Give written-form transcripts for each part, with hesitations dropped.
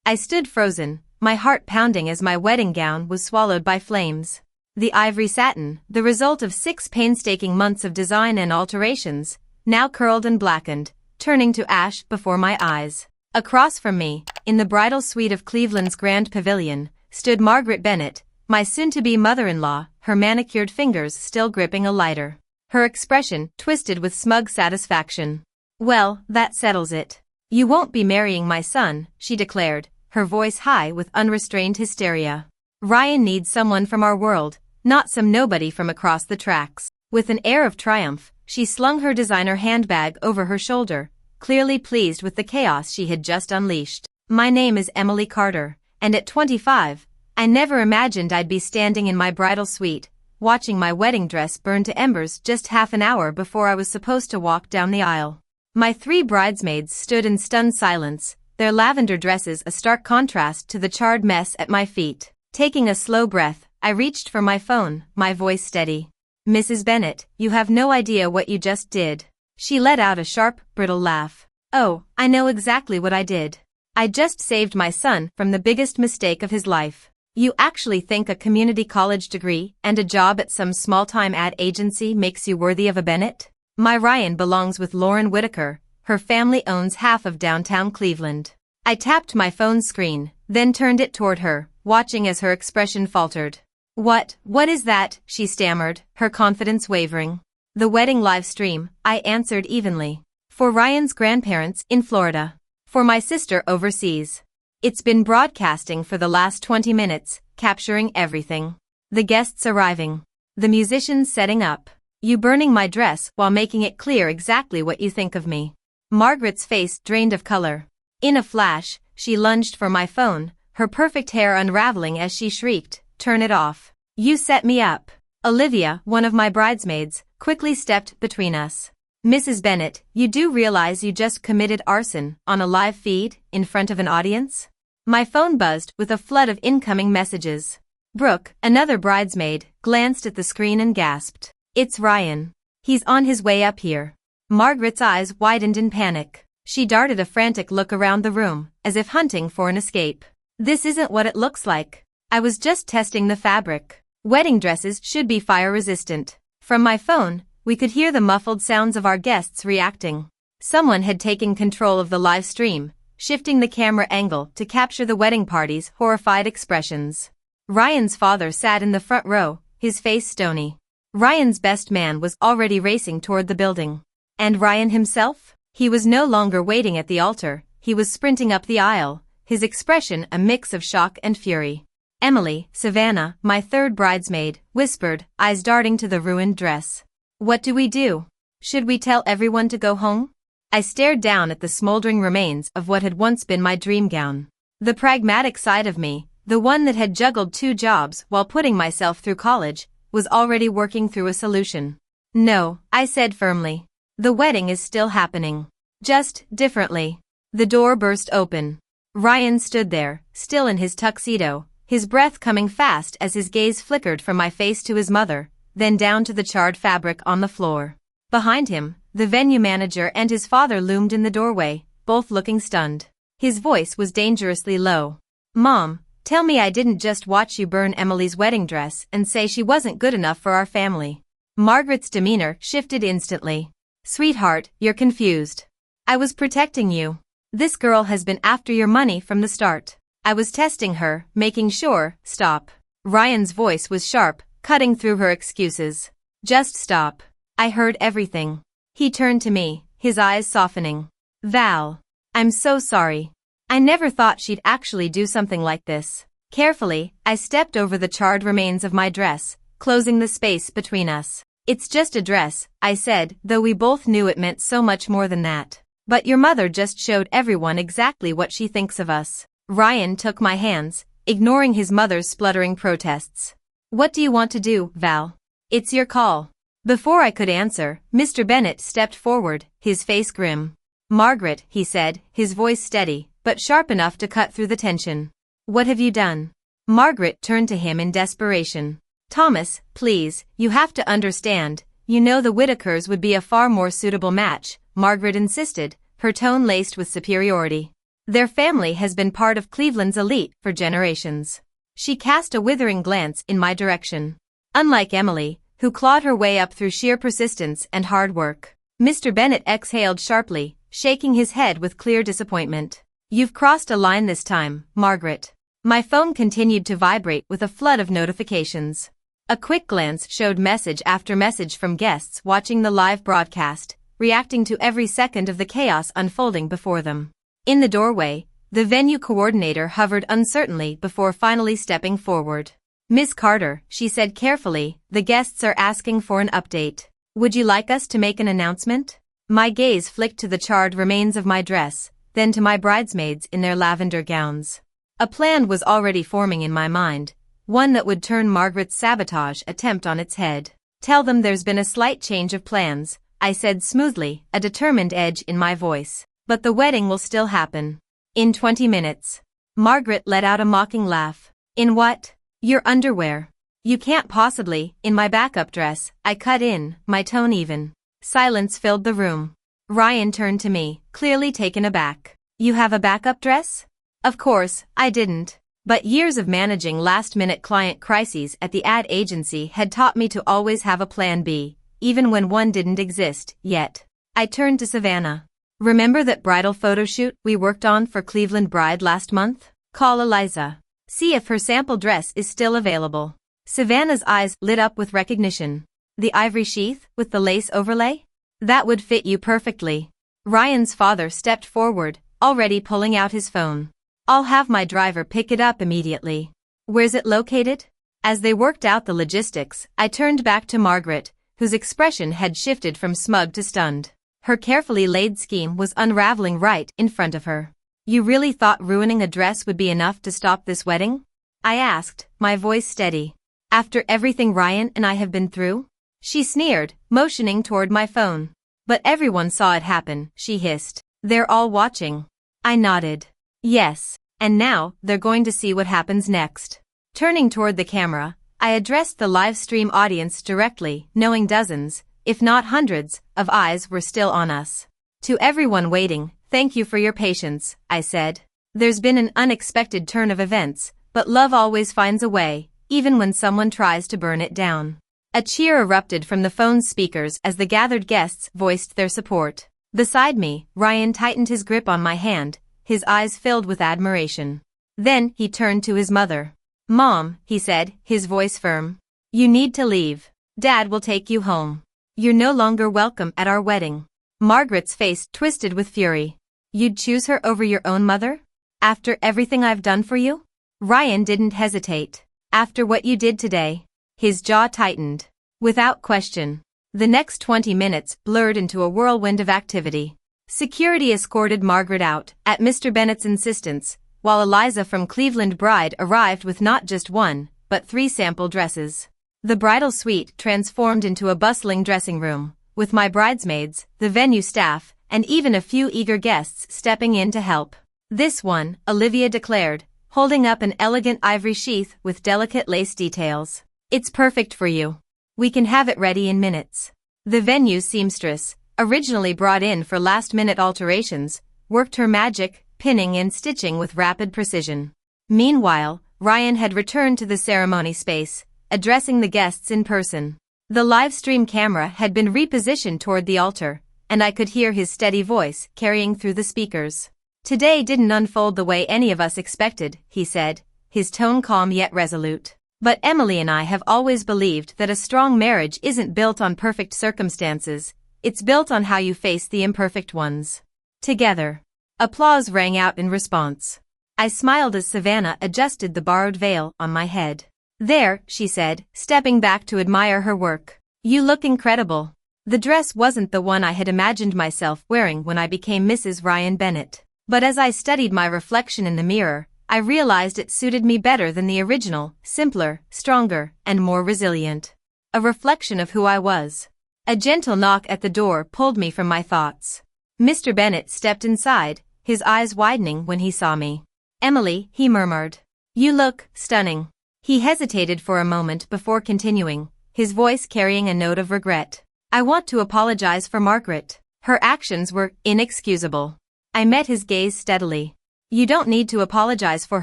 I stood frozen, my heart pounding as my wedding gown was swallowed by flames. The ivory satin, the result of 6 painstaking months of design and alterations, now curled and blackened, turning to ash before my eyes. Across from me, in the bridal suite of Cleveland's Grand Pavilion, stood Margaret Bennett, my soon-to-be mother-in-law, her manicured fingers still gripping a lighter. Her expression twisted with smug satisfaction. "Well, that settles it. You won't be marrying my son," she declared, her voice high with unrestrained hysteria. "Ryan needs someone from our world, not some nobody from across the tracks." With an air of triumph, she slung her designer handbag over her shoulder, clearly pleased with the chaos she had just unleashed. "My name is Emily Carter, and at 25, I never imagined I'd be standing in my bridal suite, watching my wedding dress burn to embers just half an hour before I was supposed to walk down the aisle." My 3 bridesmaids stood in stunned silence, their lavender dresses a stark contrast to the charred mess at my feet. Taking a slow breath, I reached for my phone, my voice steady. "Mrs. Bennett, you have no idea what you just did." She let out a sharp, brittle laugh. "Oh, I know exactly what I did. I just saved my son from the biggest mistake of his life." "You actually think a community college degree and a job at some small-time ad agency makes you worthy of a Bennett? My Ryan belongs with Lauren Whitaker. Her family owns half of downtown Cleveland." I tapped my phone screen, then turned it toward her, watching as her expression faltered. What is that?" she stammered, her confidence wavering. "The wedding live stream," I answered evenly. "For Ryan's grandparents in Florida. For my sister overseas. It's been broadcasting for the last 20 minutes, capturing everything. The guests arriving. The musicians setting up. You burning my dress while making it clear exactly what you think of me." Margaret's face drained of color. In a flash, she lunged for my phone, her perfect hair unraveling as she shrieked, "Turn it off. You set me up." Olivia, one of my bridesmaids, quickly stepped between us. "Mrs. Bennett, you do realize you just committed arson on a live feed in front of an audience?" My phone buzzed with a flood of incoming messages. Brooke, another bridesmaid, glanced at the screen and gasped. "It's Ryan. He's on his way up here." Margaret's eyes widened in panic. She darted a frantic look around the room, as if hunting for an escape. "This isn't what it looks like. I was just testing the fabric. Wedding dresses should be fire-resistant." From my phone, we could hear the muffled sounds of our guests reacting. Someone had taken control of the live stream, shifting the camera angle to capture the wedding party's horrified expressions. Ryan's father sat in the front row, his face stony. Ryan's best man was already racing toward the building. And Ryan himself? He was no longer waiting at the altar, he was sprinting up the aisle, his expression a mix of shock and fury. Emily, Savannah, my 3rd bridesmaid, whispered, eyes darting to the ruined dress. "What do we do? Should we tell everyone to go home?" I stared down at the smoldering remains of what had once been my dream gown. The pragmatic side of me, the one that had juggled 2 jobs while putting myself through college, was already working through a solution. "No," I said firmly. "The wedding is still happening. Just differently." The door burst open. Ryan stood there, still in his tuxedo, his breath coming fast as his gaze flickered from my face to his mother, then down to the charred fabric on the floor. Behind him, the venue manager and his father loomed in the doorway, both looking stunned. His voice was dangerously low. "Mom, tell me I didn't just watch you burn Emily's wedding dress and say she wasn't good enough for our family." Margaret's demeanor shifted instantly. "Sweetheart, you're confused. I was protecting you. This girl has been after your money from the start. I was testing her, making sure." "Stop." Ryan's voice was sharp, cutting through her excuses. "Just stop. I heard everything." He turned to me, his eyes softening. "Val. I'm so sorry. I never thought she'd actually do something like this." Carefully, I stepped over the charred remains of my dress, closing the space between us. "It's just a dress," I said, though we both knew it meant so much more than that. "But your mother just showed everyone exactly what she thinks of us." Ryan took my hands, ignoring his mother's spluttering protests. "What do you want to do, Val? It's your call." Before I could answer, Mr. Bennett stepped forward, his face grim. "Margaret," he said, his voice steady, but sharp enough to cut through the tension. "What have you done?" Margaret turned to him in desperation. "Thomas, please, you have to understand, you know the Whitakers would be a far more suitable match," Margaret insisted, her tone laced with superiority. Their family has been part of Cleveland's elite for generations. She cast a withering glance in my direction. Unlike Emily, who clawed her way up through sheer persistence and hard work, Mr. Bennett exhaled sharply, shaking his head with clear disappointment. You've crossed a line this time, Margaret. My phone continued to vibrate with a flood of notifications. A quick glance showed message after message from guests watching the live broadcast, reacting to every second of the chaos unfolding before them. In the doorway, the venue coordinator hovered uncertainly before finally stepping forward. Miss Carter, she said carefully, the guests are asking for an update. Would you like us to make an announcement? My gaze flicked to the charred remains of my dress, then to my bridesmaids in their lavender gowns. A plan was already forming in my mind, one that would turn Margaret's sabotage attempt on its head. Tell them there's been a slight change of plans, I said smoothly, a determined edge in my voice. But the wedding will still happen. In 20 minutes. Margaret let out a mocking laugh. In what? Your underwear. You can't possibly, in my backup dress, I cut in, my tone even. Silence filled the room. Ryan turned to me, clearly taken aback. You have a backup dress? Of course, I didn't. But years of managing last-minute client crises at the ad agency had taught me to always have a plan B, even when one didn't exist yet. I turned to Savannah. Remember that bridal photo shoot we worked on for Cleveland Bride last month? Call Eliza. See if her sample dress is still available. Savannah's eyes lit up with recognition. The ivory sheath with the lace overlay? That would fit you perfectly. Ryan's father stepped forward, already pulling out his phone. I'll have my driver pick it up immediately. Where's it located? As they worked out the logistics, I turned back to Margaret, whose expression had shifted from smug to stunned. Her carefully laid scheme was unraveling right in front of her. You really thought ruining a dress would be enough to stop this wedding? I asked, my voice steady. After everything Ryan and I have been through? She sneered, motioning toward my phone. But everyone saw it happen, she hissed. They're all watching. I nodded. Yes, and now they're going to see what happens next. Turning toward the camera, I addressed the live stream audience directly, knowing dozens, if not hundreds, of eyes were still on us. To everyone waiting, thank you for your patience, I said. There's been an unexpected turn of events, but love always finds a way, even when someone tries to burn it down. A cheer erupted from the phone's speakers as the gathered guests voiced their support. Beside me, Ryan tightened his grip on my hand, his eyes filled with admiration. Then he turned to his mother. Mom, he said, his voice firm. You need to leave. Dad will take you home. You're no longer welcome at our wedding. Margaret's face twisted with fury. You'd choose her over your own mother? After everything I've done for you? Ryan didn't hesitate. After what you did today? His jaw tightened. Without question. The next 20 minutes blurred into a whirlwind of activity. Security escorted Margaret out, at Mr. Bennett's insistence, while Eliza from Cleveland Bride arrived with not just one, but 3 sample dresses. The bridal suite transformed into a bustling dressing room, with my bridesmaids, the venue staff, and even a few eager guests stepping in to help. This one, Olivia declared, holding up an elegant ivory sheath with delicate lace details. It's perfect for you. We can have it ready in minutes. The venue's seamstress, originally brought in for last-minute alterations, worked her magic, pinning and stitching with rapid precision. Meanwhile, Ryan had returned to the ceremony space, addressing the guests in person. The live stream camera had been repositioned toward the altar, and I could hear his steady voice carrying through the speakers. Today didn't unfold the way any of us expected, he said, his tone calm yet resolute. But Emily and I have always believed that a strong marriage isn't built on perfect circumstances, it's built on how you face the imperfect ones. Together. Applause rang out in response. I smiled as Savannah adjusted the borrowed veil on my head. There, she said, stepping back to admire her work. You look incredible. The dress wasn't the one I had imagined myself wearing when I became Mrs. Ryan Bennett. But as I studied my reflection in the mirror, I realized it suited me better than the original, simpler, stronger, and more resilient. A reflection of who I was. A gentle knock at the door pulled me from my thoughts. Mr. Bennett stepped inside, his eyes widening when he saw me. Emily, he murmured. You look stunning. He hesitated for a moment before continuing, his voice carrying a note of regret. I want to apologize for Margaret. Her actions were inexcusable. I met his gaze steadily. You don't need to apologize for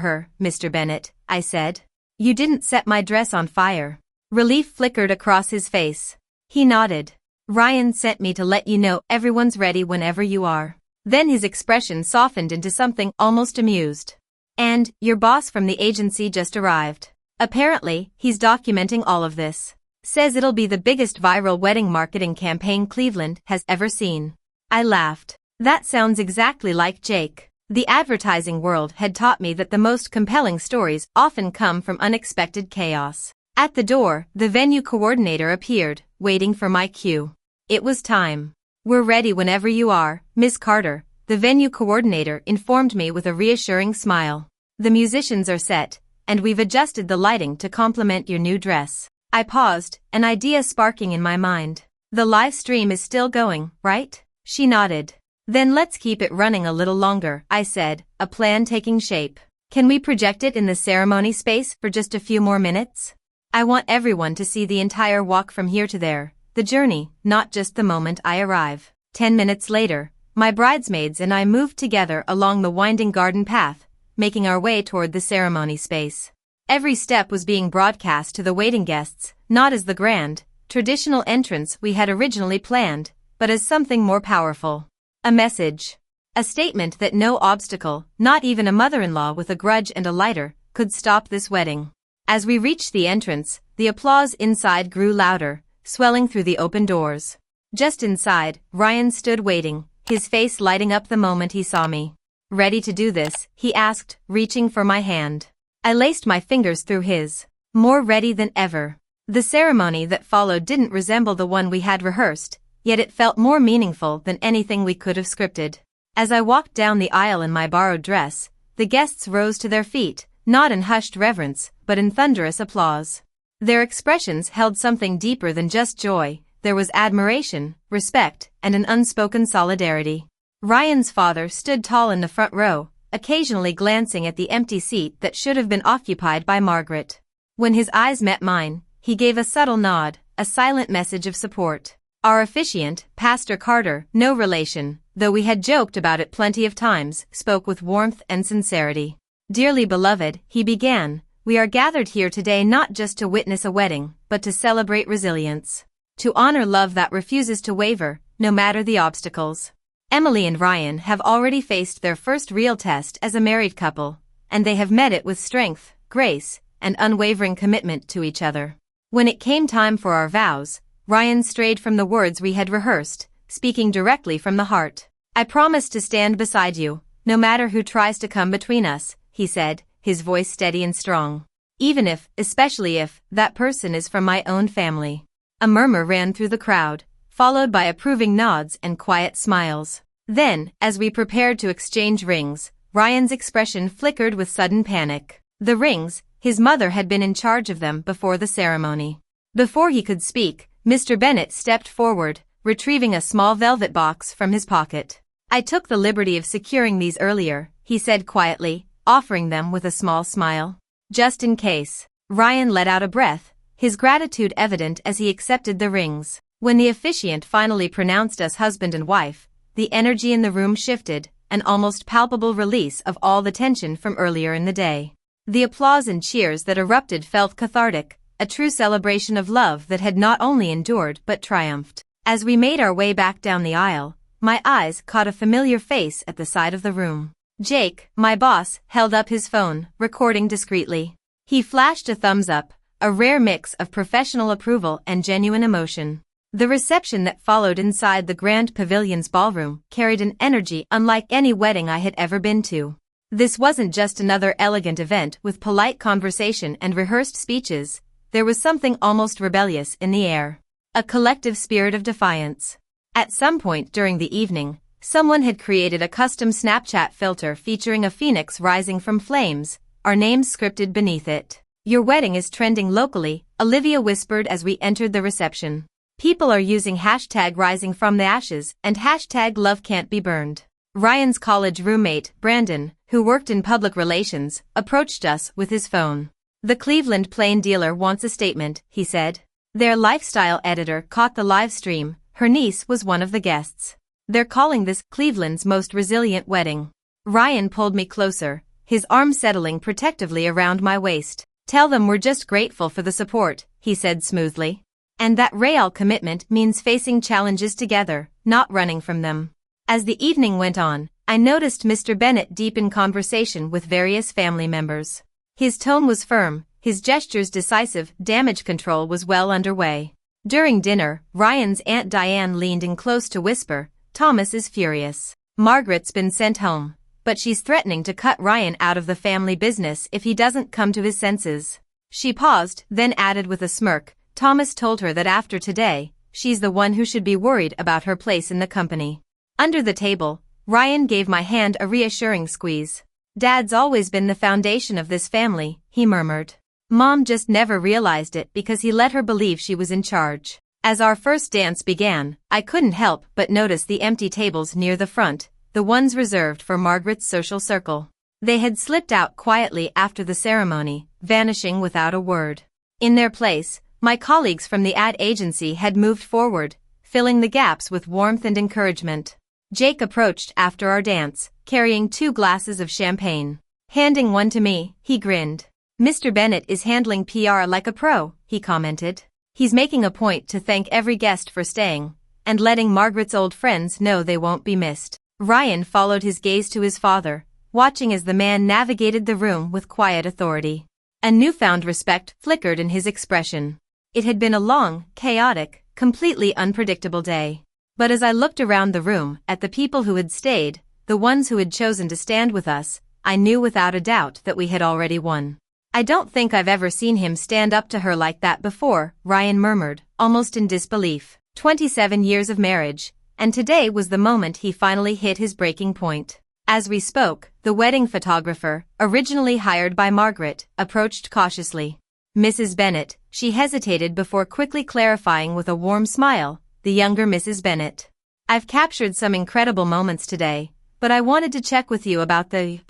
her, Mr. Bennett, I said. You didn't set my dress on fire. Relief flickered across his face. He nodded. Ryan sent me to let you know everyone's ready whenever you are. Then his expression softened into something almost amused. And, your boss from the agency just arrived. Apparently, he's documenting all of this. Says it'll be the biggest viral wedding marketing campaign Cleveland has ever seen. I laughed. That sounds exactly like Jake. The advertising world had taught me that the most compelling stories often come from unexpected chaos. At the door, the venue coordinator appeared, waiting for my cue. It was time. We're ready whenever you are, Miss Carter, the venue coordinator informed me with a reassuring smile. The musicians are set, and we've adjusted the lighting to complement your new dress. I paused, an idea sparking in my mind. The live stream is still going, right? She nodded. Then let's keep it running a little longer, I said, a plan taking shape. Can we project it in the ceremony space for just a few more minutes? I want everyone to see the entire walk from here to there, the journey, not just the moment I arrive. 10 minutes later, my bridesmaids and I moved together along the winding garden path, making our way toward the ceremony space. Every step was being broadcast to the waiting guests, not as the grand, traditional entrance we had originally planned, but as something more powerful. A message. A statement that no obstacle, not even a mother-in-law with a grudge and a lighter, could stop this wedding. As we reached the entrance, the applause inside grew louder, swelling through the open doors. Just inside, Ryan stood waiting, his face lighting up the moment he saw me. Ready to do this, he asked, reaching for my hand. I laced my fingers through his. More ready than ever. The ceremony that followed didn't resemble the one we had rehearsed, yet it felt more meaningful than anything we could have scripted. As I walked down the aisle in my borrowed dress, the guests rose to their feet, not in hushed reverence, but in thunderous applause. Their expressions held something deeper than just joy. There was admiration, respect, and an unspoken solidarity. Ryan's father stood tall in the front row, occasionally glancing at the empty seat that should have been occupied by Margaret. When his eyes met mine, he gave a subtle nod, a silent message of support. Our officiant, Pastor Carter, no relation, though we had joked about it plenty of times, spoke with warmth and sincerity. Dearly beloved, he began, we are gathered here today not just to witness a wedding, but to celebrate resilience. To honor love that refuses to waver, no matter the obstacles. Emily and Ryan have already faced their first real test as a married couple, and they have met it with strength, grace, and unwavering commitment to each other. When it came time for our vows, Ryan strayed from the words we had rehearsed, speaking directly from the heart. I promise to stand beside you, no matter who tries to come between us, he said, his voice steady and strong. Even if, especially if, that person is from my own family. A murmur ran through the crowd, followed by approving nods and quiet smiles. Then, as we prepared to exchange rings, Ryan's expression flickered with sudden panic. The rings, his mother had been in charge of them before the ceremony. Before he could speak, Mr. Bennett stepped forward, retrieving a small velvet box from his pocket. I took the liberty of securing these earlier, he said quietly, offering them with a small smile. Just in case. Ryan let out a breath, his gratitude evident as he accepted the rings. When the officiant finally pronounced us husband and wife, the energy in the room shifted, an almost palpable release of all the tension from earlier in the day. The applause and cheers that erupted felt cathartic, a true celebration of love that had not only endured but triumphed. As we made our way back down the aisle, my eyes caught a familiar face at the side of the room. Jake, my boss, held up his phone, recording discreetly. He flashed a thumbs up, a rare mix of professional approval and genuine emotion. The reception that followed inside the Grand Pavilion's ballroom carried an energy unlike any wedding I had ever been to. This wasn't just another elegant event with polite conversation and rehearsed speeches, there was something almost rebellious in the air. A collective spirit of defiance. At some point during the evening, someone had created a custom Snapchat filter featuring a phoenix rising from flames, our names scripted beneath it. Your wedding is trending locally, Olivia whispered as we entered the reception. People are using hashtag rising from the ashes and hashtag love can't be burned. Ryan's college roommate, Brandon, who worked in public relations, approached us with his phone. The Cleveland Plain dealer wants a statement, he said. Their lifestyle editor caught the live stream, her niece was one of the guests. They're calling this Cleveland's most resilient wedding. Ryan pulled me closer, his arm settling protectively around my waist. "Tell them we're just grateful for the support," he said smoothly. "And that real commitment means facing challenges together, not running from them." As the evening went on, I noticed Mr. Bennett deep in conversation with various family members. His tone was firm, his gestures decisive, damage control was well underway. During dinner, Ryan's Aunt Diane leaned in close to whisper, "Thomas is furious. Margaret's been sent home, but she's threatening to cut Ryan out of the family business if he doesn't come to his senses." She paused, then added with a smirk, "Thomas told her that after today, she's the one who should be worried about her place in the company." Under the table, Ryan gave my hand a reassuring squeeze. "Dad's always been the foundation of this family," he murmured. "Mom just never realized it because he let her believe she was in charge." As our first dance began, I couldn't help but notice the empty tables near the front, the ones reserved for Margaret's social circle. They had slipped out quietly after the ceremony, vanishing without a word. In their place, my colleagues from the ad agency had moved forward, filling the gaps with warmth and encouragement. Jake approached after our dance, carrying 2 glasses of champagne. Handing one to me, he grinned. "Mr. Bennett is handling PR like a pro," he commented. "He's making a point to thank every guest for staying, and letting Margaret's old friends know they won't be missed." Ryan followed his gaze to his father, watching as the man navigated the room with quiet authority. A newfound respect flickered in his expression. It had been a long, chaotic, completely unpredictable day. But as I looked around the room at the people who had stayed, the ones who had chosen to stand with us, I knew without a doubt that we had already won. "I don't think I've ever seen him stand up to her like that before," Ryan murmured, almost in disbelief. 27 years of marriage, and today was the moment he finally hit his breaking point. As we spoke, the wedding photographer, originally hired by Margaret, approached cautiously. "Mrs. Bennett," she hesitated before quickly clarifying with a warm smile, "the younger Mrs. Bennett. I've captured some incredible moments today, but I wanted to check with you about the,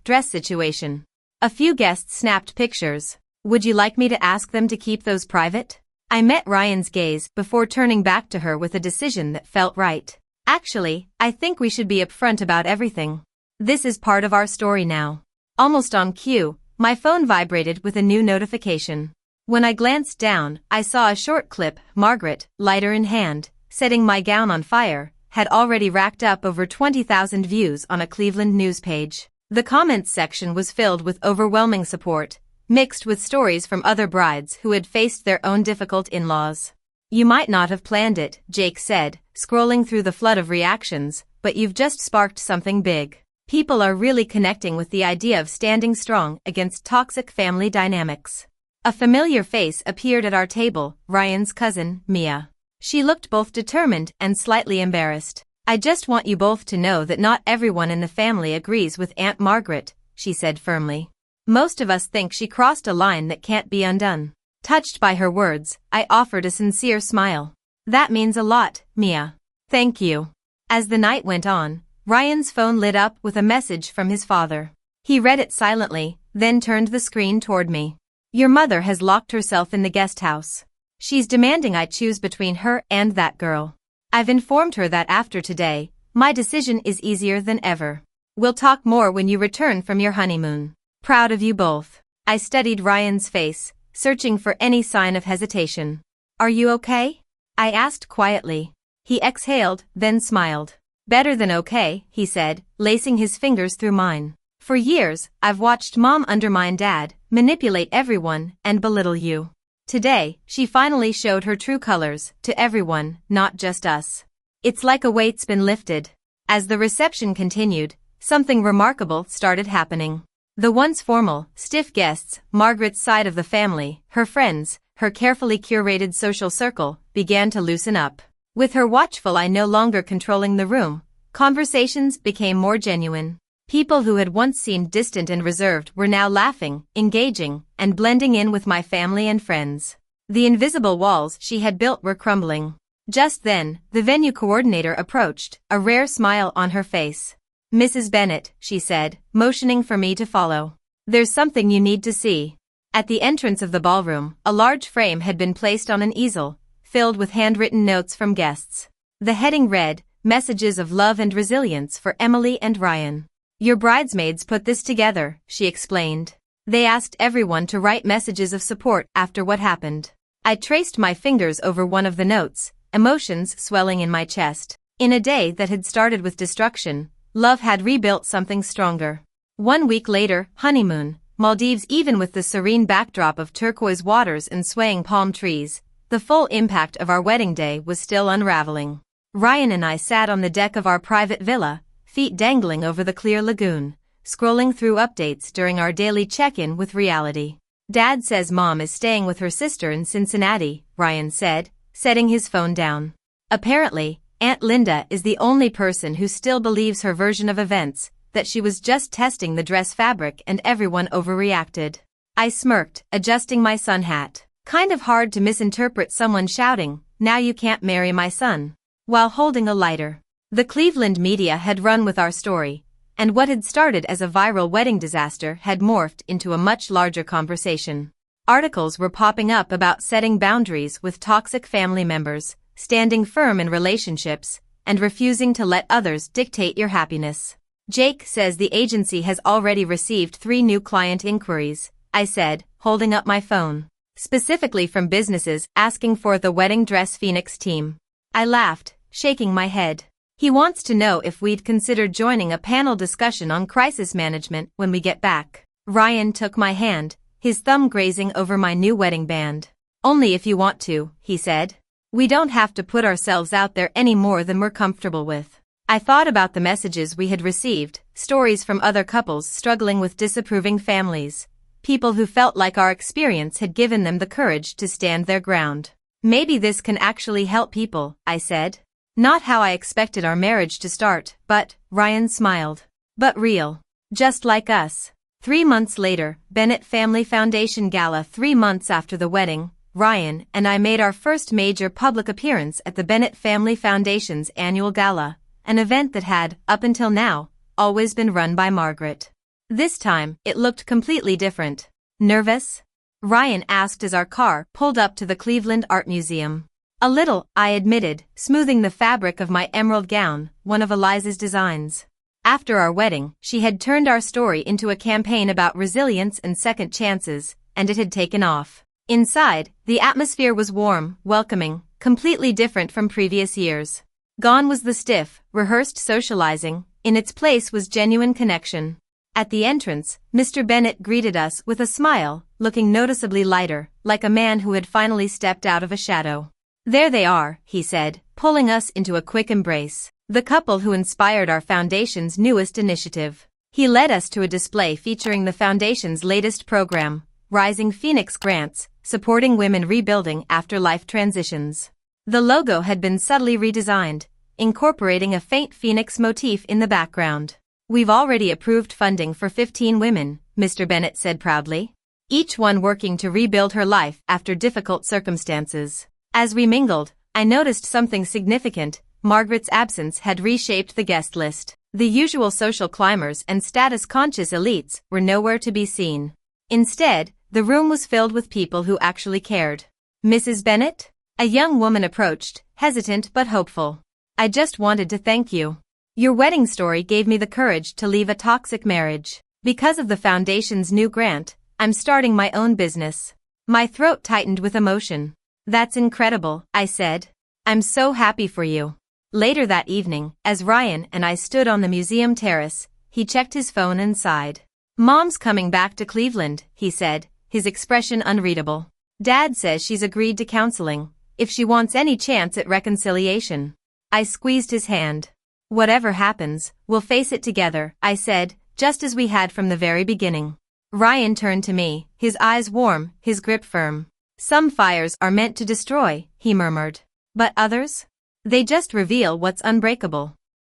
dress situation." A few guests snapped pictures. "Would you like me to ask them to keep those private?" I met Ryan's gaze before turning back to her with a decision that felt right. "Actually, I think we should be upfront about everything. This is part of our story now." Almost on cue, my phone vibrated with a new notification. When I glanced down, I saw a short clip. Margaret, lighter in hand, setting my gown on fire, had already racked up over 20,000 views on a Cleveland news page. The comments section was filled with overwhelming support, mixed with stories from other brides who had faced their own difficult in-laws. "You might not have planned it," Jake said, scrolling through the flood of reactions, "but you've just sparked something big. People are really connecting with the idea of standing strong against toxic family dynamics." A familiar face appeared at our table, Ryan's cousin, Mia. She looked both determined and slightly embarrassed. "I just want you both to know that not everyone in the family agrees with Aunt Margaret," she said firmly. "Most of us think she crossed a line that can't be undone." Touched by her words, I offered a sincere smile. "That means a lot, Mia. Thank you." As the night went on, Ryan's phone lit up with a message from his father. He read it silently, then turned the screen toward me. "Your mother has locked herself in the guest house. She's demanding I choose between her and that girl. I've informed her that after today, my decision is easier than ever. We'll talk more when you return from your honeymoon. Proud of you both." I studied Ryan's face, searching for any sign of hesitation. "Are you okay?" I asked quietly. He exhaled, then smiled. "Better than okay," he said, lacing his fingers through mine. "For years, I've watched Mom undermine Dad, manipulate everyone, and belittle you. Today, she finally showed her true colors, to everyone, not just us. It's like a weight's been lifted." As the reception continued, something remarkable started happening. The once formal, stiff guests, Margaret's side of the family, her friends, her carefully curated social circle, began to loosen up. With her watchful eye no longer controlling the room, conversations became more genuine. People who had once seemed distant and reserved were now laughing, engaging, and blending in with my family and friends. The invisible walls she had built were crumbling. Just then, the venue coordinator approached, a rare smile on her face. "Mrs. Bennett," she said, motioning for me to follow. "There's something you need to see." At the entrance of the ballroom, a large frame had been placed on an easel, filled with handwritten notes from guests. The heading read, "Messages of Love and Resilience for Emily and Ryan." Your bridesmaids put this together, she explained. They asked everyone to write messages of support after what happened. I traced my fingers over one of the notes, emotions swelling in my chest. In a day that had started with destruction, love had rebuilt something stronger. 1 week later, honeymoon, Maldives. Even with the serene backdrop of turquoise waters and swaying palm trees, the full impact of our wedding day was still unraveling. Ryan and I sat on the deck of our private villa, feet dangling over the clear lagoon, scrolling through updates during our daily check-in with reality. Dad says Mom is staying with her sister in Cincinnati, Ryan said, setting his phone down. Apparently, Aunt Linda is the only person who still believes her version of events, that she was just testing the dress fabric and everyone overreacted. I smirked, adjusting my sun hat. Kind of hard to misinterpret someone shouting, "Now you can't marry my son," while holding a lighter. The Cleveland media had run with our story, and what had started as a viral wedding disaster had morphed into a much larger conversation. Articles were popping up about setting boundaries with toxic family members, standing firm in relationships, and refusing to let others dictate your happiness. Jake says the agency has already received 3 new client inquiries, I said, holding up my phone. Specifically from businesses asking for the wedding dress Phoenix team. I laughed, shaking my head. He wants to know if we'd considered joining a panel discussion on crisis management when we get back. Ryan took my hand, his thumb grazing over my new wedding band. Only if you want to, he said. We don't have to put ourselves out there any more than we're comfortable with. I thought about the messages we had received, stories from other couples struggling with disapproving families. People who felt like our experience had given them the courage to stand their ground. Maybe this can actually help people, I said. Not how I expected our marriage to start, but, Ryan smiled. But real. Just like us. 3 months later, Bennett Family Foundation Gala. 3 months after the wedding, Ryan and I made our first major public appearance at the Bennett Family Foundation's annual gala, an event that had, up until now, always been run by Margaret. This time, it looked completely different. Nervous? Ryan asked as our car pulled up to the Cleveland Art Museum. A little, I admitted, smoothing the fabric of my emerald gown, one of Eliza's designs. After our wedding, she had turned our story into a campaign about resilience and second chances, and it had taken off. Inside, the atmosphere was warm, welcoming, completely different from previous years. Gone was the stiff, rehearsed socializing, in its place was genuine connection. At the entrance, Mr. Bennett greeted us with a smile, looking noticeably lighter, like a man who had finally stepped out of a shadow. There they are, he said, pulling us into a quick embrace. The couple who inspired our foundation's newest initiative. He led us to a display featuring the foundation's latest program, Rising Phoenix Grants, supporting women rebuilding after life transitions. The logo had been subtly redesigned, incorporating a faint phoenix motif in the background. We've already approved funding for 15 women, Mr. Bennett said proudly. Each one working to rebuild her life after difficult circumstances. As we mingled, I noticed something significant. Margaret's absence had reshaped the guest list. The usual social climbers and status-conscious elites were nowhere to be seen. Instead, the room was filled with people who actually cared. Mrs. Bennett? A young woman approached, hesitant but hopeful. I just wanted to thank you. Your wedding story gave me the courage to leave a toxic marriage. Because of the foundation's new grant, I'm starting my own business. My throat tightened with emotion. That's incredible, I said. I'm so happy for you. Later that evening, as Ryan and I stood on the museum terrace, he checked his phone and sighed. Mom's coming back to Cleveland, he said, his expression unreadable. Dad says she's agreed to counseling, if she wants any chance at reconciliation. I squeezed his hand. Whatever happens, we'll face it together, I said, just as we had from the very beginning. Ryan turned to me, his eyes warm, his grip firm. Some fires are meant to destroy, he murmured. But others? They just reveal what's unbreakable.